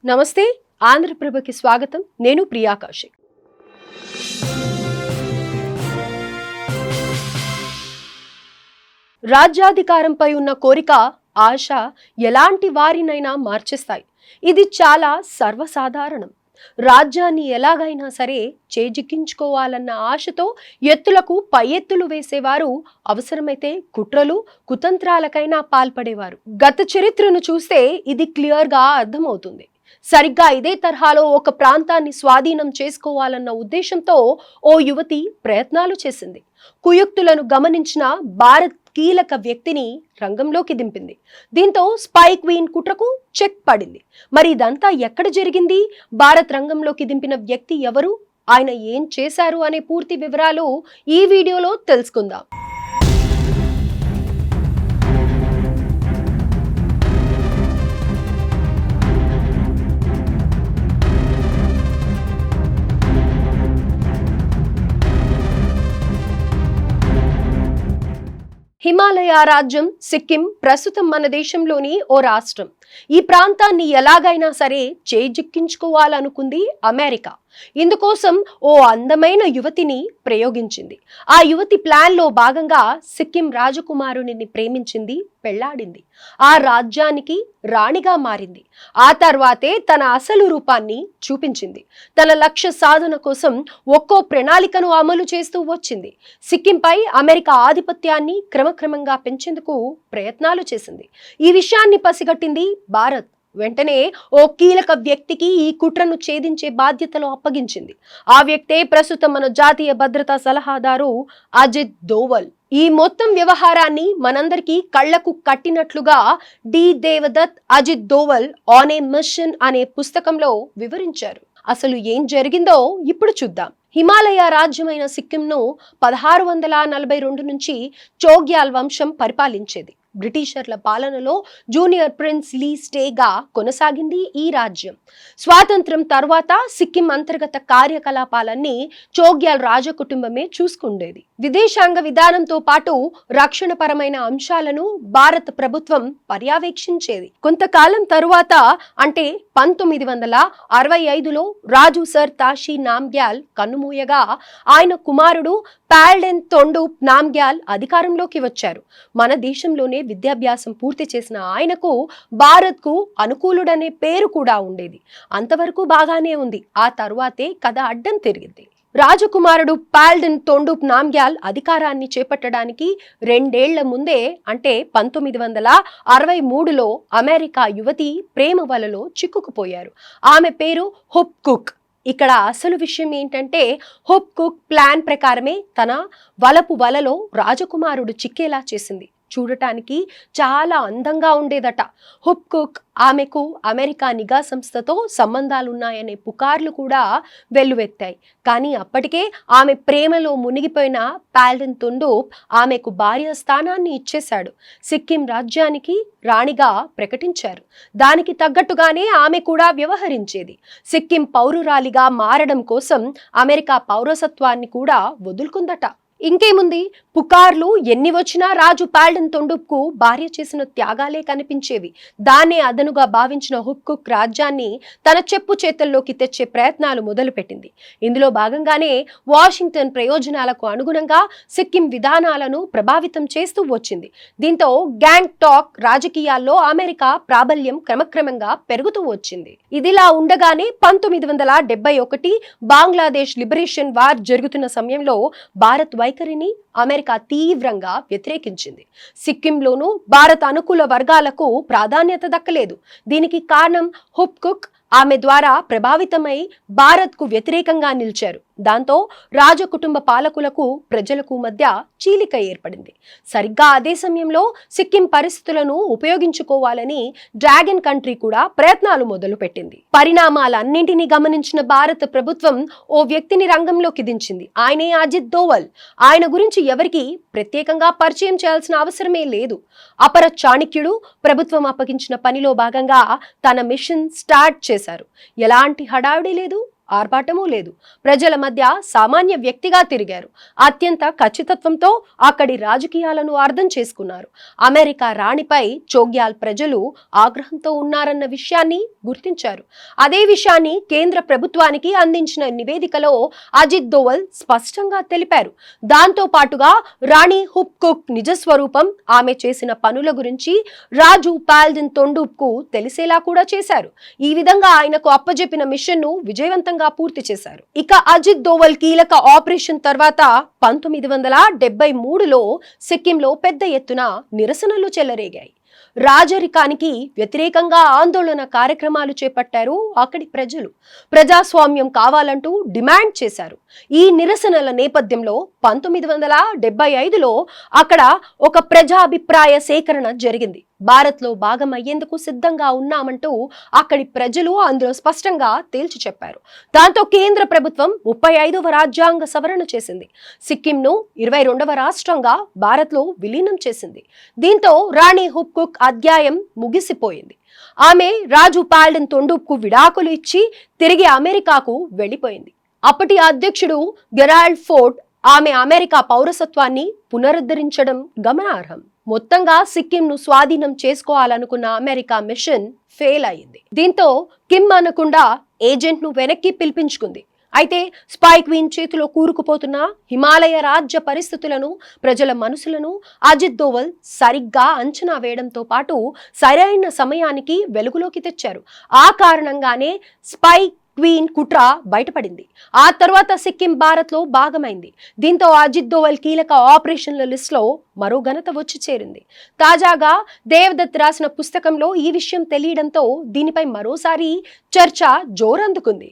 నమస్తే ఆంధ్రప్రభకి స్వాగతం. నేను ప్రియా కౌశిక్. రాజ్యాధికారంపై ఉన్న కోరిక, ఆశ ఎలాంటి వారినైనా మార్చేస్తాయి. ఇది చాలా సర్వసాధారణం. రాజ్యాన్ని ఎలాగైనా సరే చేజిక్కించుకోవాలన్న ఆశతో ఎత్తులకు పై ఎత్తులు వేసేవారు, అవసరమైతే కుట్రలు కుతంత్రాలకైనా పాల్పడేవారు. గత చరిత్రను చూస్తే ఇది క్లియర్గా అర్థమవుతుంది. సరిగ్గా ఇదే తరహాలో ఒక ప్రాంతాన్ని స్వాధీనం చేసుకోవాలన్న ఉద్దేశంతో ఓ యువతి ప్రయత్నాలు చేసింది. కుయుక్తులను గమనించిన భారత్ కీలక వ్యక్తిని రంగంలోకి దింపింది. దీంతో స్పై క్వీన్ కుట్రకు చెక్ పడింది. మరి ఇదంతా ఎక్కడ జరిగింది? భారత్ రంగంలోకి దింపిన వ్యక్తి ఎవరు? ఆయన ఏం చేశారు అనే పూర్తి వివరాలు ఈ వీడియోలో తెలుసుకుందాం. హిమాలయ రాజ్యం సిక్కిం ప్రస్తుతం మన దేశంలోని ఓ రాష్ట్రం. ఈ ప్రాంతాన్ని ఎలాగైనా సరే చేజిక్కించుకోవాలనుకుంది అమెరికా. ఇందుకోసం ఓ అందమైన యువతిని ప్రయోగించింది. ఆ యువతి ప్లాన్లో భాగంగా సిక్కిం రాజకుమారుని ప్రేమించింది, పెళ్లాడింది. ఆ రాజ్యానికి రాణిగా మారింది. ఆ తర్వాతే తన అసలు రూపాన్ని చూపించింది. తన లక్ష్య సాధన కోసం ఒక్కో ప్రణాళికను అమలు చేస్తూ వచ్చింది. సిక్కింపై అమెరికా ఆధిపత్యాన్ని క్రమక్రమంగా పెంచేందుకు ప్రయత్నాలు చేసింది. ఈ విషయాన్ని పసిగట్టింది భారత్. వెంటనే ఓ కీలక వ్యక్తికి ఈ కుట్రను ఛేదించే బాధ్యతలు అప్పగించింది. ఆ వ్యక్తే ప్రస్తుతం మన జాతీయ భద్రతా సలహాదారు అజిత్ దోవల్. ఈ మొత్తం వ్యవహారాన్ని మనందరికీ కళ్లకు కట్టినట్లుగా D Devadatt Ajit Doval on a mission అనే పుస్తకంలో వివరించారు. అసలు ఏం జరిగిందో ఇప్పుడు చూద్దాం. హిమాలయ రాజ్యమైన సిక్కింను 1642 నుంచి చోగ్యాల్ వంశం పరిపాలించేది. బ్రిటిషర్ల పాలనలో జూనియర్ ప్రిన్స్ లీ స్టేగా కొనసాగింది ఈ రాజ్యం. స్వాతంత్రం తర్వాత సిక్కిం అంతర్గత కార్యకలాపాలన్నీ చోగ్యాల్ రాజకుటుంబమే చూసుకుండేది. విదేశాంగ విధానంతో పాటు రక్షణపరమైన అంశాలను భారత ప్రభుత్వం పర్యవేక్షించేది. కొంతకాలం తరువాత అంటే 1965లో రాజు సర్ తాషి నామ్గ్యాల్ కన్నుమూయగా ఆయన కుమారుడు పాల్డెన్ తొండుప్ నామ్గ్యాల్ అధికారంలోకి వచ్చారు. మన దేశంలోనే విద్యాభ్యాసం పూర్తి చేసిన ఆయనకు భారత్కు అనుకూలుడనే పేరు కూడా ఉండేది. అంతవరకు బాగానే ఉంది. ఆ తరువాతే కథ అడ్డం తిరిగింది. రాజకుమారుడు పాల్డెన్ తొండుప్ నామ్గ్యాల్ అధికారాన్ని చేపట్టడానికి 2 ఏళ్ల ముందే అంటే 1963లో అమెరికా యువతి ప్రేమ వలలో చిక్కుకుపోయారు. ఆమె పేరు హుప్ కుక్. ఇక్కడ అసలు విషయం ఏంటంటే, హుప్ కుక్ ప్లాన్ ప్రకారమే తన వలపు వలలో రాజకుమారుడు చిక్కేలా చేసింది. చూడటానికి చాలా అందంగా ఉండేదట. హుప్ కుక్ ఆమెకు అమెరికా నిఘా సంస్థతో సంబంధాలున్నాయనే పుకార్లు కూడా వెల్లువెత్తాయి. కానీ అప్పటికే ఆమె ప్రేమలో మునిగిపోయిన పాల్డెన్ తొండుప్ ఆమెకు భార్య స్థానాన్ని ఇచ్చేశాడు. సిక్కిం రాజ్యానికి రాణిగా ప్రకటించారు. దానికి తగ్గట్టుగానే ఆమె కూడా వ్యవహరించేది. సిక్కిం పౌరురాలిగా మారడం కోసం అమెరికా పౌరసత్వాన్ని కూడా వదులుకుందట. ఇంకేముంది, పుకార్లు ఎన్ని వచ్చినా రాజు పాల్డెన్ తొండుప్కు భార్య చేసిన త్యాగాలే కనిపించేవి. దాన్నే అదనుగా భావించిన హుప్ కుక్ రాజ్యాన్ని తన చెప్పు చేతల్లోకి తెచ్చే ప్రయత్నాలు మొదలుపెట్టింది. ఇందులో భాగంగానే వాషింగ్టన్ ప్రయోజనాలకు అనుగుణంగా సిక్కిం విధానాలను ప్రభావితం చేస్తూ వచ్చింది. దీంతో గ్యాంగ్ టాక్ రాజకీయాల్లో అమెరికా ప్రాబల్యం క్రమక్రమంగా పెరుగుతూ వచ్చింది. ఇదిలా ఉండగానే 1971 బంగ్లాదేశ్ లిబరేషన్ వార్ జరుగుతున్న సమయంలో భారత్ వైఖరిని అమెరికా తీవ్రంగా వ్యతిరేకించింది. సిక్కింలోనూ భారత అనుకూల వర్గాలకు ప్రాధాన్యత దక్కలేదు. దీనికి కారణం హుప్ కుక్ ఆమె ద్వారా ప్రభావితమై భారత్కు వ్యతిరేకంగా నిలిచారు. దాంతో రాజకుటుంబ పాలకులకు ప్రజలకు మధ్య చీలిక ఏర్పడింది. సరిగ్గా అదే సమయంలో సిక్కిం పరిస్థితులను ఉపయోగించుకోవాలని డ్రాగన్ కంట్రీ కూడా ప్రయత్నాలు మొదలుపెట్టింది. పరిణామాలన్నింటినీ గమనించిన భారత ప్రభుత్వం ఓ వ్యక్తిని రంగంలోకి దించింది. ఆయనే అజిత్ దోవల్. ఆయన గురించి ఎవరికి ప్రత్యేకంగా పరిచయం చేయాల్సిన అవసరమే లేదు. అపర చాణక్యుడు. ప్రభుత్వం అప్పగించిన పనిలో భాగంగా తన మిషన్ స్టార్ట్ చేశారు. ఎలాంటి హడావిడి లేదు. ఆర్భాటమూ లేదు. ప్రజల మధ్య సామాన్య వ్యక్తిగా తిరిగారు. అత్యంత ఖచ్చితత్వంతో అక్కడి రాజకీయాలను అర్థం చేసుకున్నారు. అమెరికా రాణిపై చోగ్యాల్ ప్రజలు ఆగ్రహంతో ఉన్నారన్న విషయాన్ని గుర్తించారు. అదే విషయాన్ని కేంద్ర ప్రభుత్వానికి అందించిన నివేదికలో అజిత్ దోవల్ స్పష్టంగా తెలిపారు. దాంతో పాటుగా రాణి హుప్కుక్ నిజస్వరూపం, ఆమె చేసిన పనుల గురించి రాజు పాల్డిన్ తొండూప్కు తెలిసేలా కూడా చేశారు. ఈ విధంగా ఆయనకు అప్పజెప్పిన మిషన్ ను విజయవంతంగా పూర్తి చేశారు. ఇక అజిత్ దోవల్ కీలక ఆపరేషన్ తర్వాత 1973లో సిక్కింలో పెద్ద ఎత్తున నిరసనలు చెలరేగాయి. రాజరికానికి వ్యతిరేకంగా ఆందోళన కార్యక్రమాలు చేపట్టారు అక్కడి ప్రజలు. ప్రజాస్వామ్యం కావాలంటూ డిమాండ్ చేశారు. ఈ నిరసనల నేపథ్యంలో 1975లో అక్కడ ఒక ప్రజాభిప్రాయ సేకరణ జరిగింది. భారత్లో భాగం అయ్యేందుకు సిద్ధంగా ఉన్నామంటూ అక్కడి ప్రజలు అందులో స్పష్టంగా తేల్చి చెప్పారు. దాంతో కేంద్ర ప్రభుత్వం 35వ రాజ్యాంగ సవరణ చేసింది. సిక్కింను 22వ రాష్ట్రంగా భారత్లో విలీనం చేసింది. దీంతో రాణి హుప్కుక్ అధ్యాయం ముగిసిపోయింది. ఆమె రాజు పాల్డిన్ తొండూప్కు విడాకులు ఇచ్చి తిరిగి అమెరికాకు వెళ్లిపోయింది. అప్పటి అధ్యక్షుడు గెరాల్డ్ ఫోర్డ్ ఆమె అమెరికా పౌరసత్వాన్ని పునరుద్ధరించడం గమనార్హం. మొత్తంగా సిక్కింను స్వాధీనం చేసుకోవాలనుకున్న అమెరికా మిషన్ ఫెయిల్ అయింది. దీంతో కిమ్ అనకుండా ఏజెంట్ ను వెనక్కి పిలిపించుకుంది. అయితే స్పై క్వీన్ చేతిలో కూరుకుపోతున్న హిమాలయ రాజ్య పరిస్థితులను, ప్రజల మనసులను అజిత్ దోవల్ సరిగ్గా అంచనా వేయడంతో పాటు సరైన సమయానికి వెలుగులోకి తెచ్చారు. ఆ కారణంగానే స్పై క్వీన్ కుట్ర బయటపడింది. ఆ తర్వాత సిక్కిం భారత్ లో భాగమైంది. దీంతో అజిత్ దోవల్ కీలక ఆపరేషన్ల లిస్ట్ లో మరో ఘనత వచ్చి చేరింది. తాజాగా దేవదత్ రాసిన పుస్తకంలో ఈ విషయం తెలియడంతో దీనిపై మరోసారి చర్చ జోరందుకుంది.